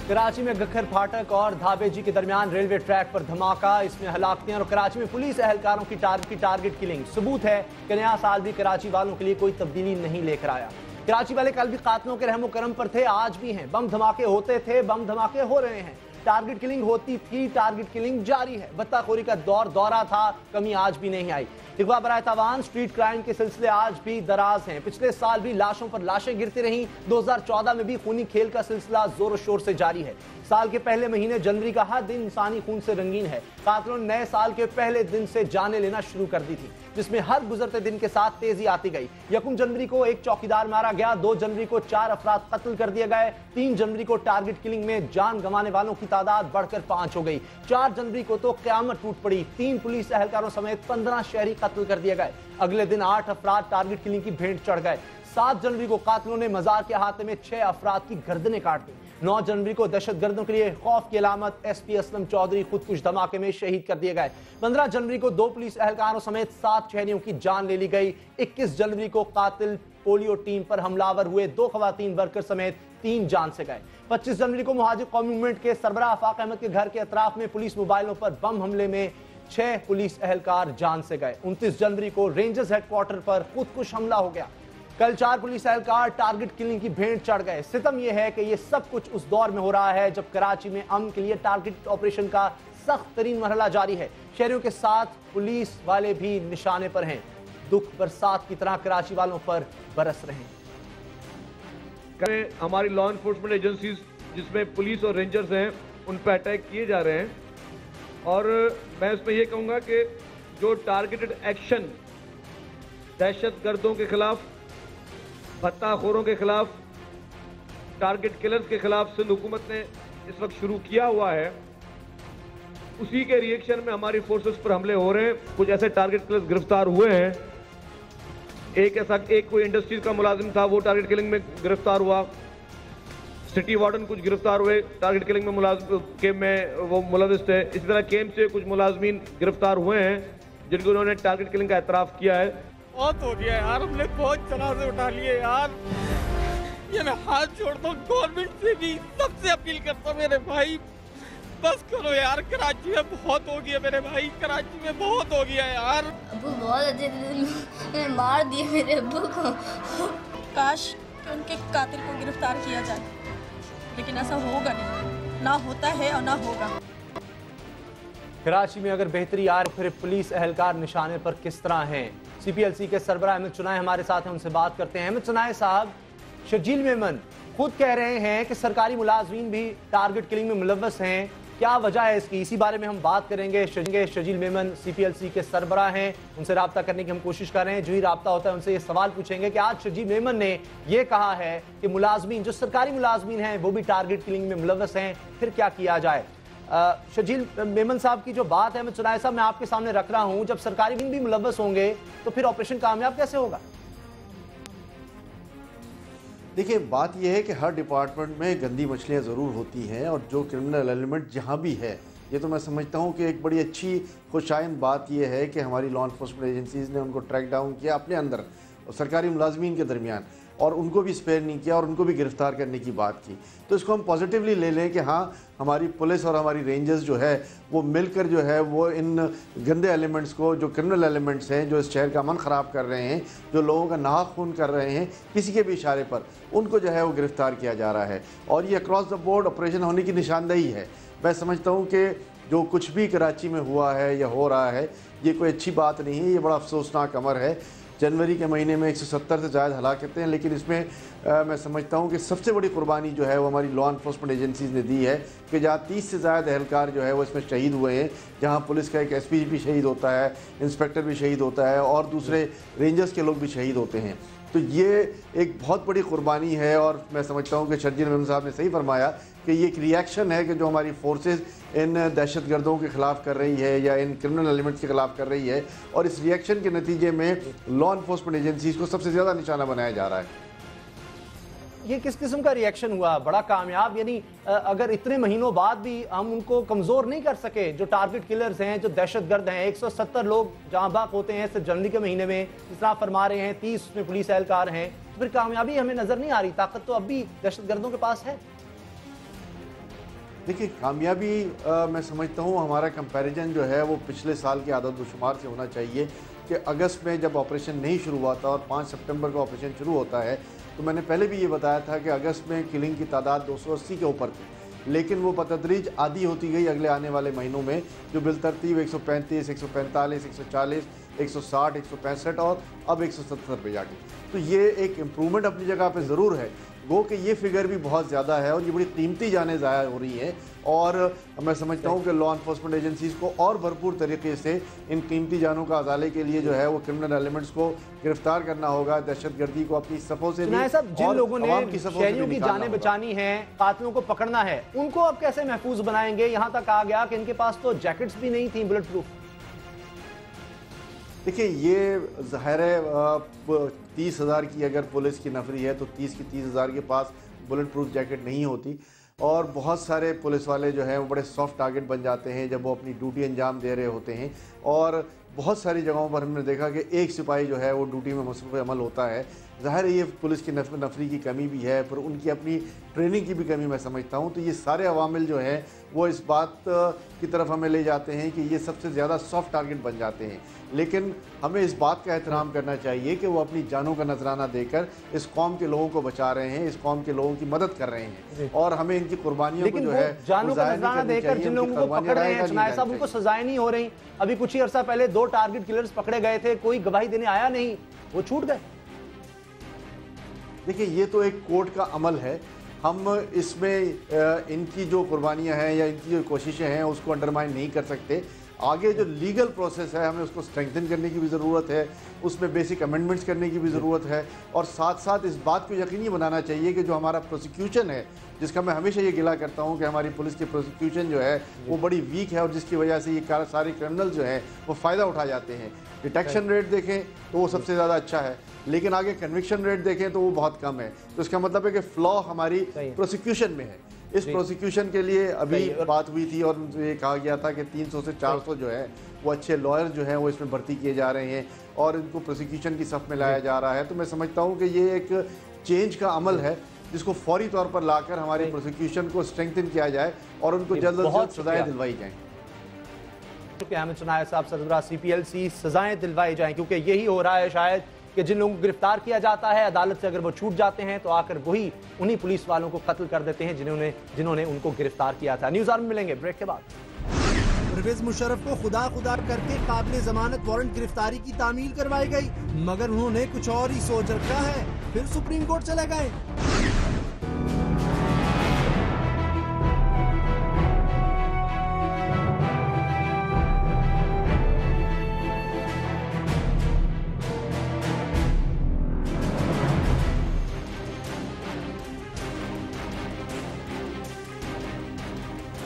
[SPEAKER 1] कराची में गखर फाटक और धाबेजी के दरमियान रेलवे ट्रैक पर धमाका, इसमें हलाकतें और कराची में पुलिस एहलकारों की टारगेट किलिंग। सबूत है कि नया साल भी कराची वालों के लिए कोई तब्दीली नहीं लेकर आया। कराची वाले कल भी कातलों के रहमो करम पर थे, आज भी हैं। बम धमाके होते थे, बम धमाके हो रहे हैं। टारगेट किलिंग होती थी, टारगेट किलिंग जारी है। बत्ताखोरी का दौरा था, कमी आज भी नहीं आई। इकवा बराए तावान, स्ट्रीट क्राइम के सिलसिले आज भी दराज हैं। पिछले साल भी लाशों पर लाशें गिरती रहीं। 2014 में भी खूनी खेल का सिलसिला जोर शोर से जारी है। साल के पहले महीने जनवरी का हर दिन इंसानी खून से रंगीन है। कातिलों ने नए साल के पहले दिन से जाने लेना शुरू कर दी थी, जिसमें हर गुजरते दिन के साथ तेजी आती गई। 1 जनवरी को एक चौकीदार मारा गया, 2 जनवरी को 4 अफराद कत्ल कर दिए गए, 3 जनवरी को टारगेट किलिंग में जान गंवाने वालों की तादाद बढ़कर 5 हो गई। 4 जनवरी को तो क़यामत टूट पड़ी, 3 पुलिस एहलकारों समेत 15 शहरी कत्ल कर दिए गए। अगले दिन 8 अफराद टारगेट किलिंग की भेंट चढ़ गए। 7 जनवरी को कातिलों ने मजार के अहाते में 6 अफराद की गर्दनें काट दी। 9 जनवरी को दहशतगर्दों के लिए खौफ की अलामत SP असलम चौधरी खुदकुश धमाके में शहीद कर दिए गए। 15 जनवरी को 2 पुलिस एहलकारों समेत 7 शहरियों की जान ले ली गई। 21 जनवरी को कातिल पोलियो टीम पर हमलावर हुए, 2 खवातीन वर्कर समेत 3 जान से गए। 25 जनवरी को मुहाजिर कौमी मूवमेंट के सरबराह आफाक अहमद के घर के अतराफ में पुलिस मोबाइलों पर बम हमले में 6 पुलिस एहलकार जान से गए। 29 जनवरी को रेंजर्स हेडक्वार्टर पर खुदकुश हमला हो गया। कल 4 पुलिस एहलकार टारगेट किलिंग की भेंट चढ़ गए। सितम यह है कि यह सब कुछ उस दौर में हो रहा है जब कराची में अमन के लिए टारगेट ऑपरेशन का सख्त तरीन मरहला जारी है। शहरियों के साथ पुलिस वाले भी निशाने पर हैं। दुख बरसात की तरह कराची वालों पर बरस रहे हैं।
[SPEAKER 8] हमारी लॉ एनफोर्समेंट एजेंसीज जिसमें पुलिस और रेंजर्स हैं उन पर अटैक किए जा रहे हैं, और मैं इसमें यह कहूँगा कि जो टारगेटेड एक्शन दहशतगर्दों के खिलाफ, भत्ताखोरों के खिलाफ, टारगेट किलर्स के खिलाफ सिंध हुकूमत ने इस वक्त शुरू किया हुआ है, उसी के रिएक्शन में हमारी फोर्सेस पर हमले हो रहे हैं। कुछ ऐसे टारगेट किलर्स गिरफ्तार हुए हैं एक कोई इंडस्ट्रीज का मुलाजिम था, वो टारगेट किलिंग में गिरफ्तार हुआ। सिटी वार्डन कुछ गिरफ्तार हुए टारगेट किलिंग में वो मुलविस थे। इसी तरह केम से कुछ मुलाजमीन गिरफ्तार हुए हैं जिनको उन्होंने टारगेट किलिंग का एतराफ़ किया है।
[SPEAKER 9] बहुत हो गया यार, हमने बहुत जनाजे उठा लिए यार। ये मैं हाथ जोड़ता हूँ गवर्नमेंट से भी, सबसे अपील करता हूँ मेरे भाई, बस करो यार। कराची में बहुत हो गया मेरे भाई, कराची में बहुत हो गया यार।
[SPEAKER 10] अब्बू बहुत अच्छे थे, मार दिए मेरे अब्बू को।
[SPEAKER 11] काश कि उनके कातिल को गिरफ्तार किया जाए, लेकिन ऐसा होगा नहीं, ना होता है और ना होगा।
[SPEAKER 1] कराची में अगर बेहतरी आ रही फिर पुलिस एहलकार निशाने पर किस तरह हैं? CPLC के सरबराह अहमद चुनाय हमारे साथ हैं, उनसे बात करते हैं। अहमद चुनाय साहब, शर्जील मेमन खुद कह रहे हैं कि सरकारी मुलाजमीन भी टारगेट किलिंग में मुलव्वस हैं, क्या वजह है इसकी? इसी बारे में हम बात करेंगे। शर्जील मेमन CPLC के सरबराह हैं, उनसे रब्ता करने की हम कोशिश कर रहे हैं। जो ही रब्ता होता है उनसे ये सवाल पूछेंगे कि आज शर्जील मेमन ने ये कहा है कि मुलाजमीन, जो सरकारी मुलाजमीन हैं, वो भी टारगेट किलिंग में मुलव्वस हैं, फिर क्या किया जाए? शर्जील मेमन साहब की जो बात है, मैं चुनाय साहब मैं आपके सामने रख रहा हूं, जब सरकारी भी मुलव्वस होंगे तो फिर ऑपरेशन कामयाब कैसे होगा?
[SPEAKER 12] देखिए, बात यह है कि हर डिपार्टमेंट में गंदी मछलियाँ ज़रूर होती हैं, और जो क्रिमिनल एलिमेंट जहाँ भी है, ये तो मैं समझता हूँ कि एक बड़ी अच्छी खुशाइंद बात यह है कि हमारी लॉ इन्फोर्समेंट एजेंसीज़ ने उनको ट्रैक डाउन किया अपने अंदर और सरकारी मुलाजमीन के दरमियान, और उनको भी स्पेयर नहीं किया और उनको भी गिरफ्तार करने की बात की। तो इसको हम पॉजिटिवली ले लें कि हाँ, हमारी पुलिस और हमारी रेंजर्स जो है वो मिलकर जो है वो इन गंदे एलिमेंट्स को, जो क्रिमिनल एलिमेंट्स हैं, जो इस शहर का अमन ख़राब कर रहे हैं, जो लोगों का नाहक खून कर रहे हैं किसी के भी इशारे पर, उनको जो है वो गिरफ्तार किया जा रहा है। और ये अक्रॉस द बोर्ड ऑपरेशन होने की निशानदेही है। मैं समझता हूँ कि जो कुछ भी कराची में हुआ है या हो रहा है, ये कोई अच्छी बात नहीं है, ये बड़ा अफसोसनाक अमर है। जनवरी के महीने में 170 से ज़्यादा हलाकतें हैं, लेकिन इसमें मैं समझता हूँ कि सबसे बड़ी कुर्बानी जो है वो हमारी लॉ इन्फोर्समेंट एजेंसीज़ ने दी है कि जहाँ 30 से ज़्यादा एहलकार जो है वो इसमें शहीद हुए हैं, जहाँ पुलिस का एक SP भी शहीद होता है, इंस्पेक्टर भी शहीद होता है और दूसरे रेंजर्स के लोग भी शहीद होते हैं। तो ये एक बहुत बड़ी कुर्बानी है, और मैं समझता हूँ कि शर्जील मेमन साहब ने सही फरमाया कि ये एक रिएक्शन है कि जो हमारी फोर्सेस इन दहशतगर्दों के ख़िलाफ़ कर रही है या इन क्रिमिनल एलिमेंट्स के ख़िलाफ़ कर रही है, और इस रिएक्शन के नतीजे में लॉ इन्फोर्समेंट एजेंसीज़ को सबसे ज़्यादा निशाना बनाया जा रहा है।
[SPEAKER 1] ये किस किस्म का रिएक्शन हुआ? बड़ा कामयाब, यानी अगर इतने महीनों बाद भी हम उनको कमज़ोर नहीं कर सके, जो टारगेट किलर्स हैं, जो दहशतगर्द हैं, 170 लोग जहाँ बाक होते हैं सिर्फ जनवरी के महीने में, जिस तरह फरमा रहे हैं 30 में पुलिस एहलकार हैं, तो फिर कामयाबी हमें नज़र नहीं आ रही। ताकत तो अब भी दहशतगर्दों के पास है।
[SPEAKER 12] देखिए, कामयाबी मैं समझता हूँ हमारा कंपैरिजन जो है वो पिछले साल के आदत व शुमार से होना चाहिए कि अगस्त में जब ऑपरेशन नहीं शुरू हुआ था और 5 सितंबर को ऑपरेशन शुरू होता है, तो मैंने पहले भी ये बताया था कि अगस्त में किलिंग की तादाद 280 के ऊपर थी, लेकिन वो बतदरीज आधी होती गई अगले आने वाले महीनों में, जो बिलतरतीब 135, 145, 140, 160, 165 और अब 170 पे जाके। तो ये एक इम्प्रूवमेंट अपनी जगह पे ज़रूर है, गो कि ये फिगर भी बहुत ज़्यादा है और ये बड़ी कीमती जानें ज़ाया हो रही हैं, और मैं समझता हूँ कि लॉ इन्फोर्समेंट एजेंसीज़ को और भरपूर तरीके से इन कीमती जानों का अजाले के लिए जो है वो क्रिमिनल एलिमेंट्स को गिरफ्तार करना होगा, दहशतगर्दी को अपनी सफ़ों से भी,
[SPEAKER 1] जिन लोगों ने शहरियों की जानें बचानी है, कातिलों को पकड़ना है, उनको अब कैसे महफूज बनाएंगे? यहाँ तक आ गया कि इनके पास तो जैकेट्स भी नहीं थी बुलेट प्रूफ।
[SPEAKER 12] देखिए, ये ज़ाहिर है 30,000 की अगर पुलिस की नफरी है तो 30 की 30,000 के पास बुलेट प्रूफ जैकेट नहीं होती, और बहुत सारे पुलिस वाले जो हैं वो बड़े सॉफ्ट टारगेट बन जाते हैं जब वो अपनी ड्यूटी अंजाम दे रहे होते हैं। और बहुत सारी जगहों पर हमने देखा कि एक सिपाही जो है वो ड्यूटी में मसरूफ़ अमल होता है। ज़ाहिर है ये पुलिस की नफरी की कमी भी है, फिर उनकी अपनी ट्रेनिंग की भी कमी मैं समझता हूँ। तो ये सारे अवामिल जो हैं वो इस बात की तरफ हमें ले जाते हैं कि ये सबसे ज़्यादा सॉफ्ट टारगेट बन जाते हैं, लेकिन हमें इस बात का एहतराम करना चाहिए कि वो अपनी जानों का नजराना देकर इस कौम के लोगों को बचा रहे हैं, इस कौम के लोगों की मदद कर रहे हैं, और हमें इनकी कुर्बानियों को जो है
[SPEAKER 1] जानों का नजराना देकर जिन लोगों को पकड़ रहे हैं, चुनाय साहब, उनको सजाएं नहीं हो रही। अभी कुछ ही अर्सा पहले 2 टारगेट किलर्स पकड़े गए थे, कोई गवाही देने आया नहीं, वो छूट गए।
[SPEAKER 12] देखिए, ये तो एक कोर्ट का अमल है, हम इसमें इनकी जो कुर्बानियां हैं या इनकी जो कोशिशें हैं उसको अंडरमाइन नहीं कर सकते। आगे जो लीगल प्रोसेस है हमें उसको स्ट्रेंथन करने की भी ज़रूरत है, उसमें बेसिक अमेंडमेंट्स करने की भी ज़रूरत है, और साथ साथ इस बात को यकीनी बनाना चाहिए कि जो हमारा प्रोसिक्यूशन है, जिसका मैं हमेशा ये गिला करता हूँ कि हमारी पुलिस की प्रोसिक्यूशन जो है वो बड़ी वीक है और जिसकी वजह से ये सारे क्रिमिनल जो हैं वो फ़ायदा उठा जाते हैं। डिटेक्शन रेट देखें तो वो सबसे ज़्यादा अच्छा है, लेकिन आगे कन्विक्शन रेट देखें तो वो बहुत कम है। तो इसका मतलब है कि फ्लॉ हमारी प्रोसिक्यूशन में है। इस प्रोसिक्यूशन के लिए अभी बात हुई थी और ये कहा गया था कि 300 से 400 जो है वो अच्छे लॉयर जो हैं वो इसमें भर्ती किए जा रहे हैं और इनको प्रोसिक्यूशन की सफ़ में लाया जा रहा है। तो मैं समझता हूँ कि ये एक चेंज का अमल है जिसको फौरी तौर पर लाकर हमारे प्रोसिक्यूशन को स्ट्रेंथन किया जाए और उनको जल्द अज जल्द सजाएं दिलवाई जाएँ।
[SPEAKER 1] अहमद शनाया साहब सरबराह CPLC, सजाएं दिलवाई जाएं, क्योंकि यही हो रहा है शायद कि जिन लोगों को गिरफ्तार किया जाता है अदालत से अगर वो छूट जाते हैं तो आकर वही उन्हीं पुलिस वालों को कत्ल कर देते हैं जिन्होंने उनको गिरफ्तार किया था। न्यूज़ आवर में मिलेंगे ब्रेक के बाद।
[SPEAKER 2] परवेज मुशर्रफ को खुदा करके काबिल जमानत वारंट गिरफ्तारी की तामील करवाई गई, मगर उन्होंने कुछ और ही सोच रखा है, फिर सुप्रीम कोर्ट चले गए।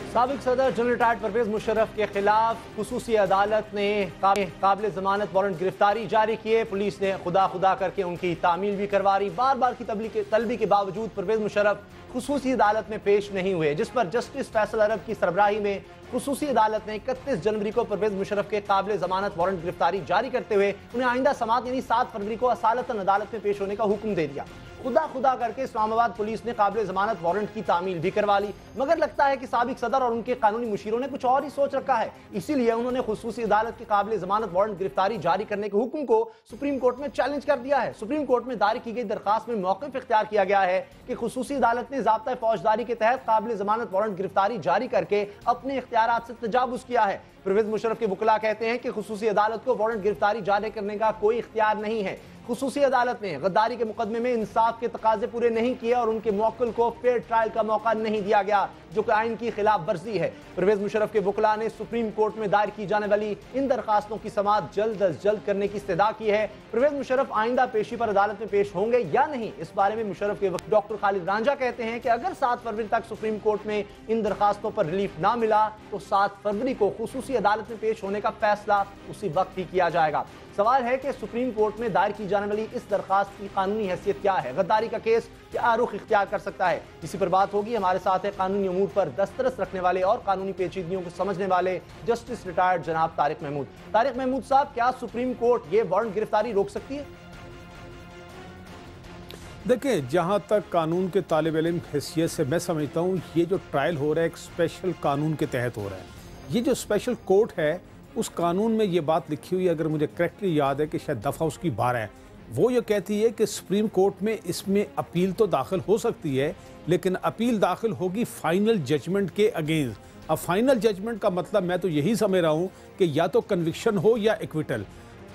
[SPEAKER 1] साबिक सदर जनरल रिटायर्ड परवेज मुशर्रफ के खिलाफ खुसूसी अदालत ने काबिल जमानत वारंट गिरफ्तारी जारी किए। पुलिस ने खुदा करके उनकी तामील भी करवा रही। बार बार की तलबी के बावजूद परवेज मुशर्रफ खुसूसी अदालत में पेश नहीं हुए, जिस पर जस्टिस फैसल अरब की सरबराही में खुसूसी अदालत ने 31 जनवरी को परवेज मुशर्रफ के काबिल जमानत वारंट गिरफ्तारी जारी करते हुए उन्हें आइंदा समाअत यानी 7 फरवरी को असालतन अदालत में पेश होने का हुक्म दे दिया। खुदा करके इस्लामाबाद पुलिस ने काबिल जमानत वारंट की तामील भी करवा ली, मगर लगता है कि साबिक सदर और उनके कानूनी मुशीरों ने कुछ और ही सोच रखा है। इसीलिए उन्होंने खुसूसी अदालत के काबिल जमानत वारंट गिरफ्तारी जारी करने के हुक्म को सुप्रीम कोर्ट में चैलेंज कर दिया है। सुप्रीम कोर्ट में दायर की गई दरखास्त में मौक़िफ़ इख्तियार किया गया है कि खुसूसी अदालत ने ज़ाब्ता फौजदारी के तहत काबिल जमानत वारंट गिरफ्तारी जारी करके अपने इख्तियारात से तजावुज़ किया है। परवेज मुशर्रफ के वकील कहते हैं कि खुसूसी अदालत को वारंट गिरफ्तारी जारी करने का कोई इख्तियार नहीं है। खुसूसी अदालत ने गद्दारी के मुकदमे में इंसाफ के तकाजे पूरे नहीं किए और उनके मौक्किल को फेयर ट्रायल का मौका नहीं दिया गया, जो कि आइन की खिलाफ वर्जी है। परवेज मुशर्रफ के वकील ने सुप्रीम कोर्ट में दायर की जाने वाली इन दरखास्तों की समाअत जल्द अज जल्द करने की इस्तदा की है। परवेज मुशर्रफ आइंदा पेशी पर अदालत में पेश होंगे या नहीं, इस बारे में मुशर्रफ के वकील डॉक्टर खालिद रांझा कहते हैं कि अगर 7 फरवरी तक सुप्रीम कोर्ट में इन दरखास्तों पर रिलीफ ना मिला तो 7 फरवरी को खुसूसी अदालत में पेश होने का फैसला उसी वक्त ही किया जाएगा। सवाल है कि सुप्रीम कोर्ट में दायर की जाने वाली इस दरखास्त की कानूनी हैसियत क्या है, गद्दारी का केस क्या रुख इख्तियार कर सकता है, इसी पर बात होगी। हमारे साथ है कानूनी अमूर पर दस्तरस रखने वाले और कानूनी पेचीदगियों को समझने वाले जस्टिस रिटायर्ड जनाब तारिक महमूद। तारिक महमूद साहब, क्या सुप्रीम कोर्ट ये वारंट गिरफ्तारी रोक सकती है?
[SPEAKER 13] देखिए, जहाँ तक कानून के तालिब इल्म हैसियत से मैं समझता हूँ ये जो ट्रायल हो रहा है एक स्पेशल कानून के तहत हो रहा है। ये जो स्पेशल कोर्ट है उस कानून में ये बात लिखी हुई है, अगर मुझे करेक्टली याद है कि शायद दफ़ा उसकी 12 है, वो ये कहती है कि सुप्रीम कोर्ट में इसमें अपील तो दाखिल हो सकती है, लेकिन अपील दाखिल होगी फाइनल जजमेंट के अगेंस्ट। अब फाइनल जजमेंट का मतलब मैं तो यही समझ रहा हूँ कि या तो कन्विक्शन हो या एक्विटल।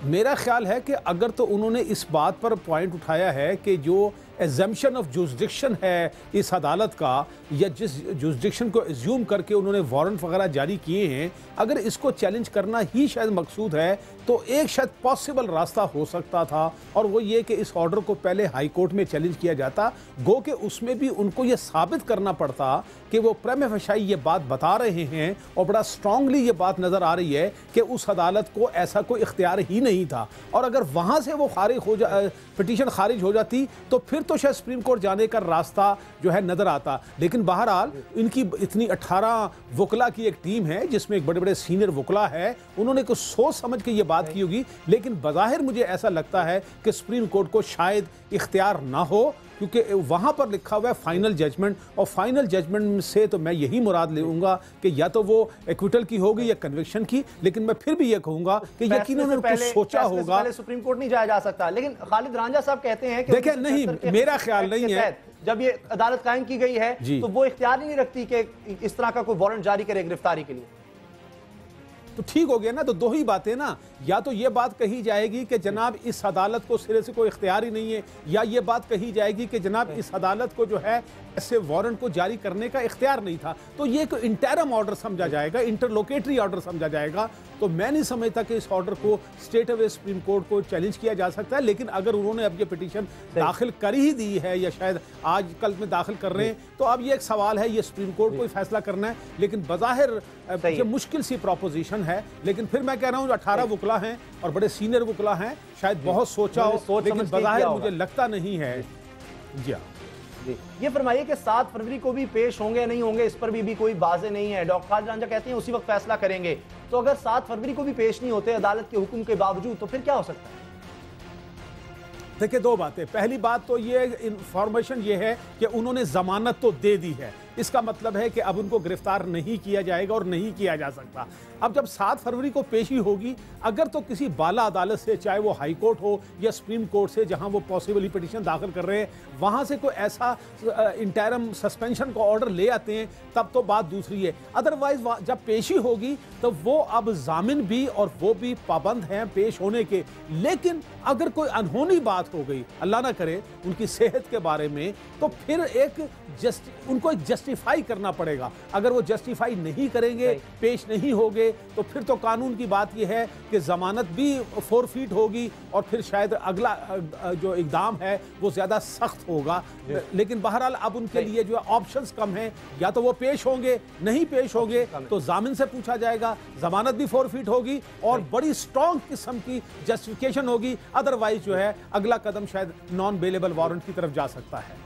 [SPEAKER 13] मेरा ख्याल है कि अगर तो उन्होंने इस बात पर पॉइंट उठाया है कि जो एग्जम्पशन ऑफ जुरिसडिक्शन है इस अदालत का, या जिस जुरिसडिक्शन को एज्यूम करके उन्होंने वारंट वगैरह जारी किए हैं, अगर इसको चैलेंज करना ही शायद मकसूद है तो एक शायद पॉसिबल रास्ता हो सकता था, और वो ये कि इस ऑर्डर को पहले हाई कोर्ट में चैलेंज किया जाता, गो कि उसमें भी उनको ये साबित करना पड़ता कि वो प्रेमा फेसाई ये बात बता रहे हैं और बड़ा स्ट्रांगली ये बात नज़र आ रही है कि उस अदालत को ऐसा कोई इख्तियार ही नहीं था। और अगर वहाँ से वो खारिज हो पिटीशन खारिज हो जाती तो फिर तो शायद सुप्रीम कोर्ट जाने का रास्ता जो है नज़र आता। लेकिन बहरहाल इनकी इतनी 18 वकला की एक टीम है जिसमें एक बड़े बड़े सीनियर वकला है, उन्होंने कुछ सोच समझ के ये बात की होगी, लेकिन बज़ाहिर मुझे ऐसा लगता है कि सुप्रीम कोर्ट को शायद इख्तियार ना हो, क्योंकि वहाँ पर लिखा हुआ है फाइनल जजमेंट, और फाइनल जजमेंट से तो मैं यही मुराद लूँगा कि या तो वो एक्विटल की होगी या कन्विक्शन की। लेकिन मैं फिर भी ये कहूँगा कि यकीनन उन्होंने कुछ सोचा होगा।
[SPEAKER 1] पहले सुप्रीम कोर्ट नहीं जाया जा सकता, लेकिन खालिद रांझा साहब कहते हैं कि
[SPEAKER 13] देखिए नहीं, मेरा ख्याल नहीं है,
[SPEAKER 1] जब ये अदालत कायम की गई है तो वो इख्तियार नहीं रखती कि इस तरह का कोई वारंट जारी करे गिरफ्तारी के लिए।
[SPEAKER 13] तो ठीक हो गया ना। तो दो ही बातें ना, या तो ये बात कही जाएगी कि जनाब इस अदालत को सिरे से कोई इख्तियार ही नहीं है, या ये बात कही जाएगी कि जनाब इस अदालत को जो है ऐसे वारंट को जारी करने का इख्तियार नहीं था। तो ये एक इंटरम ऑर्डर समझा जाएगा, इंटरलोकेटरी ऑर्डर समझा जाएगा। तो मैं नहीं समझता कि इस ऑर्डर को स्टेट अवे सुप्रीम कोर्ट को चैलेंज किया जा सकता है। लेकिन अगर उन्होंने अब ये पिटीशन दाखिल कर ही दी है, या शायद आज कल में दाखिल कर रहे हैं, तो अब ये एक सवाल है, ये सुप्रीम कोर्ट को ही फैसला करना है। लेकिन बज़ाहिर ये मुश्किल सी प्रोपोजिशन है। लेकिन फिर मैं कह रहा हूँ 18 वकला हैं और बड़े सीनियर वकला हैं, शायद बहुत सोचा हो, लेकिन बज़ाहिर मुझे लगता नहीं है। जी
[SPEAKER 1] जी, ये फरमाइए कि 7 फरवरी को भी पेश होंगे नहीं होंगे, इस पर भी कोई वाज़े नहीं है। डॉक्टर खालिद रांझा कहते हैं उसी वक्त फैसला करेंगे। तो अगर 7 फरवरी को भी पेश नहीं होते अदालत के हुक्म के बावजूद, तो फिर क्या हो सकता है?
[SPEAKER 13] देखिए, दो बातें। पहली बात तो ये इंफॉर्मेशन ये है कि उन्होंने जमानत तो दे दी है, इसका मतलब है कि अब उनको गिरफ्तार नहीं किया जाएगा और नहीं किया जा सकता। अब जब 7 फरवरी को पेशी होगी, अगर तो किसी बाला अदालत से, चाहे वो हाई कोर्ट हो या सुप्रीम कोर्ट से, जहां वो पॉसिबली पिटीशन दाखिल कर रहे हैं, वहां से कोई ऐसा इंटरम सस्पेंशन का ऑर्डर ले आते हैं, तब तो बात दूसरी है। अदरवाइज जब पेशी होगी तो वो अब जामिन भी और वो भी पाबंद हैं पेश होने के। लेकिन अगर कोई अनहोनी बात हो गई, अल्लाह ना करे, उनकी सेहत के बारे में, तो फिर उनको जस्टिफाई करना पड़ेगा। अगर वो जस्टिफाई नहीं करेंगे, पेश नहीं होंगे, तो फिर तो कानून की बात यह है कि जमानत भी फोरफीट होगी और फिर शायद अगला जो इक़दाम है वो ज्यादा सख्त होगा। लेकिन बहरहाल अब उनके लिए जो ऑप्शंस कम हैं, या तो वो पेश होंगे, नहीं पेश होंगे तो जामिन से पूछा जाएगा, जमानत भी फोरफीट होगी और बड़ी स्ट्रॉन्ग किस्म की जस्टिफिकेशन होगी। अदरवाइज जो है अगला कदम शायद नॉन बेलेबल वारंट की तरफ जा सकता है।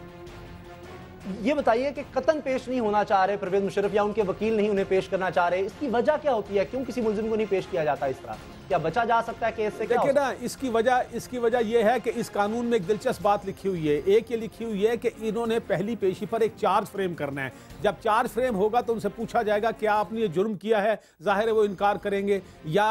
[SPEAKER 1] ये बताइए कि कतन पेश नहीं होना चाह रहे परवेज मुशर्रफ, या उनके वकील नहीं उन्हें पेश करना चाह रहे, इसकी वजह क्या होती है? क्यों किसी मुल्जिम को नहीं पेश किया जाता इस तरह? क्या बचा जा सकता है केस से?
[SPEAKER 13] देखिए ना, इसकी वजह यह है कि इस कानून में एक दिलचस्प बात लिखी हुई है। एक ये लिखी हुई है कि इन्होंने पहली पेशी पर एक चार्ज फ्रेम करना है। जब चार्ज फ्रेम होगा तो उनसे पूछा जाएगा क्या आपने ये जुर्म किया है। जाहिर है वो इनकार करेंगे या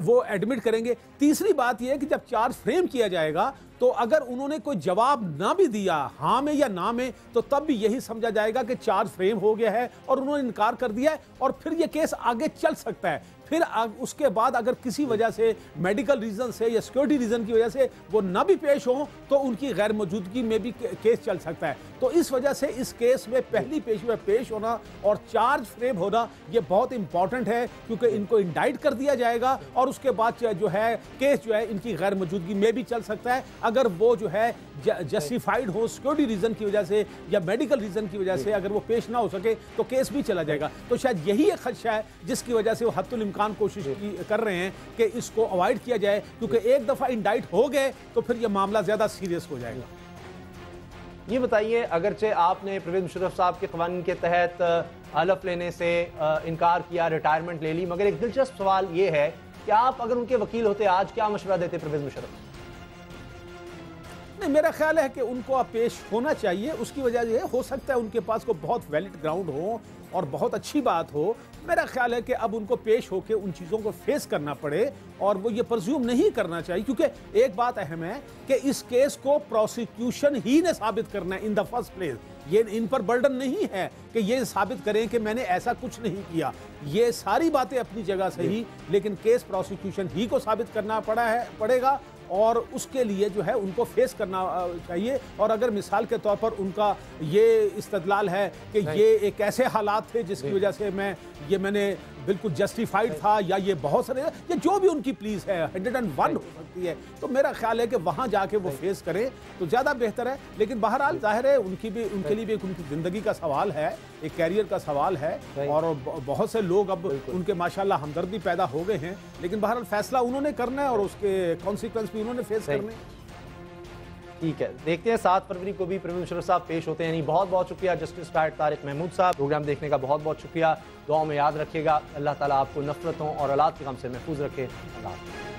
[SPEAKER 13] वो एडमिट करेंगे। तीसरी बात यह है कि जब चार्ज फ्रेम किया जाएगा तो अगर उन्होंने कोई जवाब ना भी दिया, हाँ में या ना में, तो तब भी यही समझा जाएगा कि चार्ज फ्रेम हो गया है और उन्होंने इनकार कर दिया है, और फिर ये केस आगे चल सकता है। फिर उसके बाद अगर किसी वजह से, मेडिकल रीजन से या सिक्योरिटी रीजन की वजह से वो ना भी पेश हो, तो उनकी गैर मौजूदगी में भी केस चल सकता है। तो इस वजह से इस केस में पहली पेशी में पेश होना और चार्ज फ्रेम होना ये बहुत इंपॉर्टेंट है, क्योंकि इनको इंडाइट कर दिया जाएगा और उसके बाद जो है केस जो है इनकी गैर मौजूदगी में भी चल सकता है। अगर वो जो है जस्टिफाइड हो सिक्योरिटी रीजन की वजह से या मेडिकल रीजन की वजह से, अगर वो पेश ना हो सके तो केस भी चला जाएगा। तो शायद यही एक खदशा है जिसकी वजह से वो हद्दुल इम्कान कोशिश कर रहे हैं कि इसको अवॉइड किया जाए, क्योंकि एक दफा इंडाइट हो गए तो फिर ये मामला ज्यादा सीरियस हो जाएगा।
[SPEAKER 1] ये बताइए, अगरचे आपने परवेज मुशर्रफ साहब के क़वानीन के तहत हलफ लेने से इनकार किया, रिटायरमेंट ले ली, मगर एक दिलचस्प सवाल ये है कि आप अगर उनके वकील होते आज क्या मशवरा देते परवेज मुशर्रफ?
[SPEAKER 13] नहीं, मेरा ख्याल है कि उनको अब पेश होना चाहिए। उसकी वजह ये हो सकता है उनके पास को बहुत वैलिड ग्राउंड हो और बहुत अच्छी बात हो। मेरा ख्याल है कि अब उनको पेश होकर उन चीज़ों को फेस करना पड़े और वो ये प्रज्यूम नहीं करना चाहिए, क्योंकि एक बात अहम है कि इस केस को प्रोसिक्यूशन ही ने साबित करना है इन द फर्स्ट प्लेस। ये इन पर बर्डन नहीं है कि ये साबित करें कि मैंने ऐसा कुछ नहीं किया। ये सारी बातें अपनी जगह सही, लेकिन केस प्रोसिक्यूशन ही को साबित करना पड़ेगा और उसके लिए जो है उनको फेस करना चाहिए। और अगर मिसाल के तौर पर उनका ये इस्तदलाल है कि ये एक ऐसे हालात थे जिसकी वजह से मैंने बिल्कुल जस्टिफाइड था, या ये बहुत सारे, या जो भी उनकी प्लीज है 101 हो सकती है, तो मेरा ख्याल है कि वहां जाके वो फेस करें तो ज्यादा बेहतर है। लेकिन बहरहाल जाहिर है उनके लिए भी उनकी जिंदगी का सवाल है, एक कैरियर का सवाल है, और बहुत से लोग अब उनके माशाल्लाह हमदर्दी पैदा हो गए हैं। लेकिन बहरहाल फैसला उन्होंने करना है और उसके कॉन्सिक्वेंस भी उन्होंने फेस करने।
[SPEAKER 1] ठीक है, देखते हैं 7 फरवरी को भी परवेज मुशर्रफ साहब पेश होते हैं। नहीं, बहुत बहुत शुक्रिया जस्टिस तारिक महमूद साहब, प्रोग्राम देखने का बहुत बहुत शुक्रिया। दुआ में याद रखिएगा, अल्लाह ताला आपको नफरतों और औलाद के गम से महफूज रखे। अल्लाह।